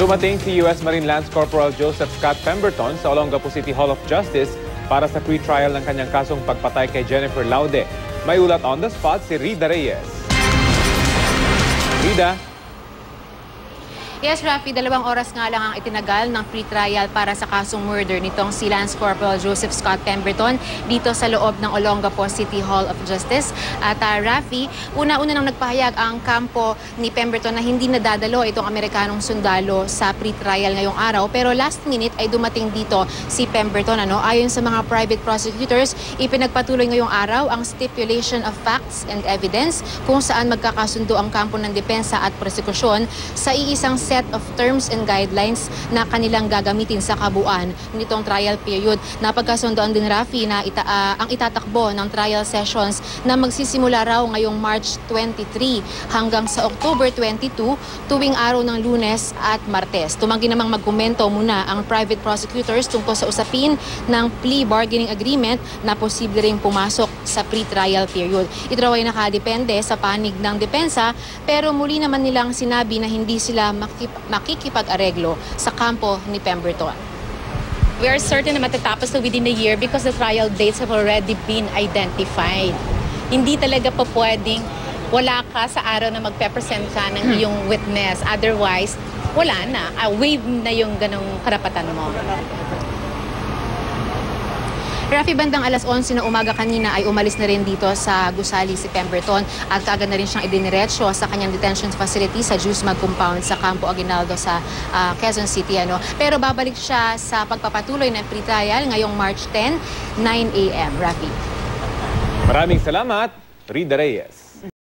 Dumating si U.S. Marine Lance Corporal Joseph Scott Pemberton sa Olongapo City Hall of Justice para sa pre-trial ng kanyang kasong pagpatay kay Jennifer Laude. May ulat on the spot si Rida Reyes. Rida? Yes, Rafi, 2 oras nga lang ang itinagal ng pre-trial para sa kasong murder nitong si Lance Corporal Joseph Scott Pemberton dito sa loob ng Olongapo City Hall of Justice. At Rafi, una-una nang nagpahayag ang kampo ni Pemberton na hindi nadadalo itong Amerikanong sundalo sa pre-trial ngayong araw. Pero last minute ay dumating dito si Pemberton. Ayon sa mga private prosecutors, ipinagpatuloy ngayong araw ang stipulation of facts and evidence kung saan magkakasundo ang kampo ng depensa at prosekusyon sa iisang set of terms and guidelines na kanilang gagamitin sa kabuuan nitong trial period. Napagkasundoan din, Rafi, na ang itatakbo ng trial sessions na magsisimula raw ngayong March 23 hanggang sa October 22 tuwing araw ng Lunes at Martes. Tumanggi namang magkomento muna ang private prosecutors tungkol sa usapin ng plea bargaining agreement na posible ring pumasok sa pre-trial period. Ito raw ay nakadepende sa panig ng depensa, pero muli naman nilang sinabi na hindi sila makikipag-areglo sa kampo ni Pemberton. We are certain na matatapos na within a year because the trial dates have already been identified. Hindi talaga po pwedeng wala ka sa araw na magpe-present ka ng iyong witness. Otherwise, wala na. Waive na yung ganong karapatan mo. Rafi, bandang alas 11 na umaga kanina ay umalis na rin dito sa gusali si Pemberton at kaagad na rin siyang idiniretso sa kanyang detention facility sa Jusmag Compound sa Campo Aguinaldo sa Quezon City. Pero babalik siya sa pagpapatuloy ng pre-trial ngayong March 10, 9 a.m. Rafi. Maraming salamat, Rida Reyes.